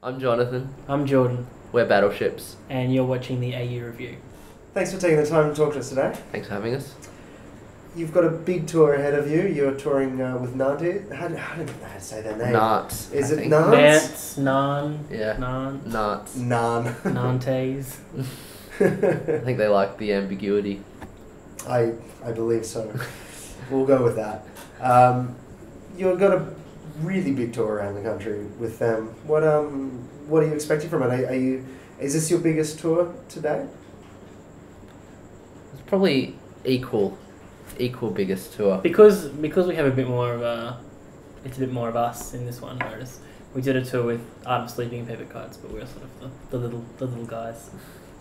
I'm Jonathan. I'm Jordan. We're Battleships. And you're watching the AU Review. Thanks for taking the time to talk to us today. Thanks for having us. You've got a big tour ahead of you. You're touring with Nantes. How do you know how to say their name? Nantes. Is I it think. Nantes? Nantes, Yeah. Nantes, Nantes. Nantes. I think they like the ambiguity. I believe so. We'll go with that. You've got a really big tour around the country with them. What are you expecting from it? Is this your biggest tour to date? It's probably equal biggest tour. Because we have a bit more of it's a bit more of us in this one. Whereas we did a tour with Art of Sleeping and Paper Kites, but we're sort of the little guys.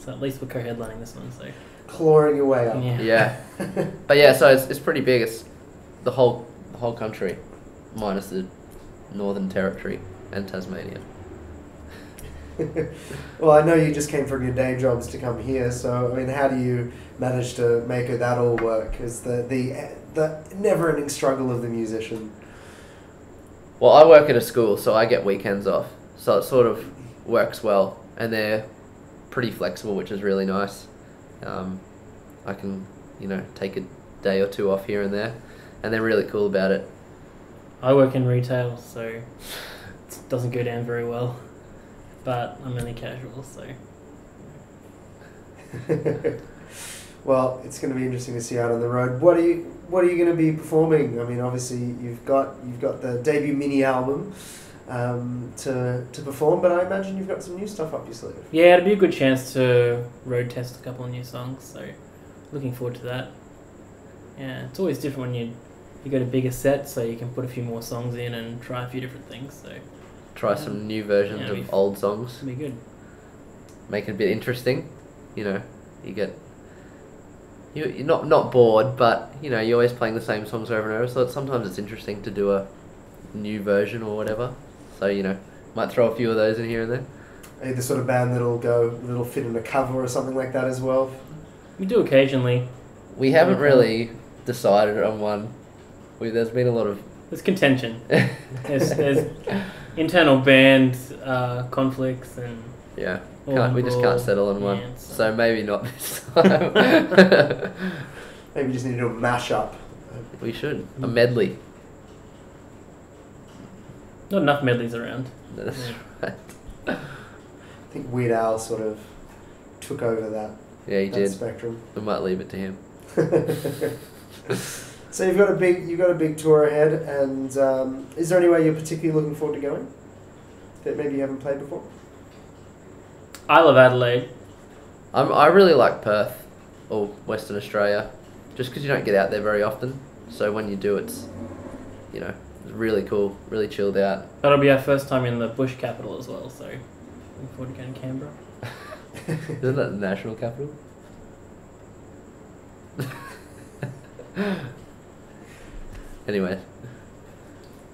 So at least we're co-headlining this one. So clawing your way up. Yeah. But yeah, so it's pretty big. It's the whole country, minus the Northern Territory and Tasmania. Well, I know you just came from your day jobs to come here, so I mean, how do you manage to make that all work? Is the never-ending struggle of the musician? Well, I work at a school, so I get weekends off, so it sort of works well, and they're pretty flexible, which is really nice. I can, take a day or two off here and there, and they're really cool about it. I work in retail, so it doesn't go down very well. But I'm only casual, so. Well, it's going to be interesting to see out on the road. What are you going to be performing? I mean, obviously you've got the debut mini album to perform, but I imagine you've got some new stuff up your sleeve. Yeah, it'd be a good chance to road test a couple of new songs, so looking forward to that. Yeah, it's always different when you got a bigger set, so you can put a few more songs in and try a few different things. So try some new versions of old songs. It'd be good. Make it a bit interesting. You get you're not bored, but you're always playing the same songs over and over. So sometimes it's interesting to do a new version or whatever. So might throw a few of those in here and there. Are you the sort of band that'll fit in a cover or something like that as well? We do occasionally. We haven't really decided on one. There's been a lot of... There's contention. there's internal band conflicts and... Yeah, we just can't settle on one. Yeah, so maybe not this time. Maybe we just need to do a mash-up. We should. A medley. Not enough medleys around. That's right. I think Weird Al sort of took over that. Yeah, he did. Spectrum. We might leave it to him. So you've got a big tour ahead, and is there anywhere you're particularly looking forward to going that maybe you haven't played before? I love Adelaide. I really like Perth or Western Australia, just because you don't get out there very often. So when you do, it's it's really cool, really chilled out. That'll be our first time in the bush capital as well. So looking forward to going to Canberra. Isn't that the national capital? Anyway,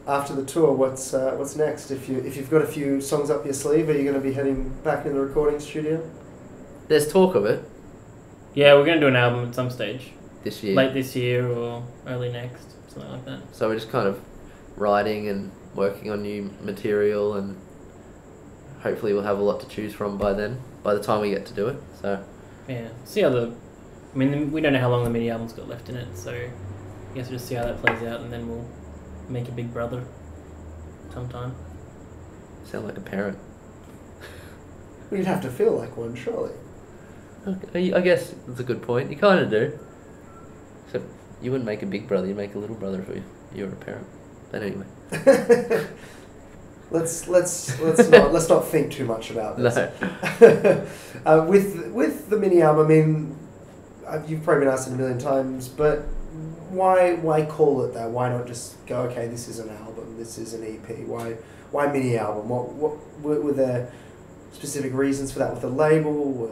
after the tour, what's next? If you've got a few songs up your sleeve, are you going to be heading back in the recording studio? There's talk of it. Yeah, we're going to do an album at some stage. This year. Late this year or early next, something like that. So we're just kind of writing and working on new material, and hopefully we'll have a lot to choose from by then, by the time we get to do it. So yeah, see how we don't know how long the mini album's got left in it, so I guess we'll just see how that plays out, and then we'll make a big brother sometime. Sound like a parent. Well, you'd have to feel like one, surely. Okay, I guess that's a good point. You kind of do. Except you wouldn't make a big brother, you'd make a little brother if you were a parent. But anyway. Let's not think too much about this. No. With the mini album, I mean, you've probably been asked it a million times, but why call it that? Why not just go, okay, this is an album, this is an EP? Why mini album? What were there specific reasons for that with the label?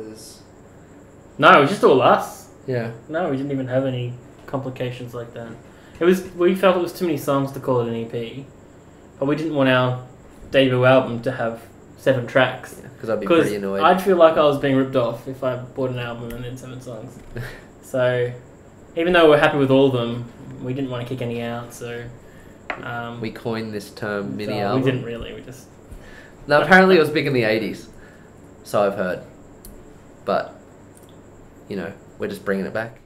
No, it was just all us. Yeah. No, we didn't even have any complications like that. We felt it was too many songs to call it an EP, but we didn't want our debut album to have 7 tracks. Yeah, because I'd be pretty annoyed. I'd feel like I was being ripped off if I bought an album and then 7 songs. So, even though we're happy with all of them, we didn't want to kick any out. So, we coined this term mini album. We didn't really. We just No, apparently it was big in the 80s. So I've heard. But, you know, we're just bringing it back.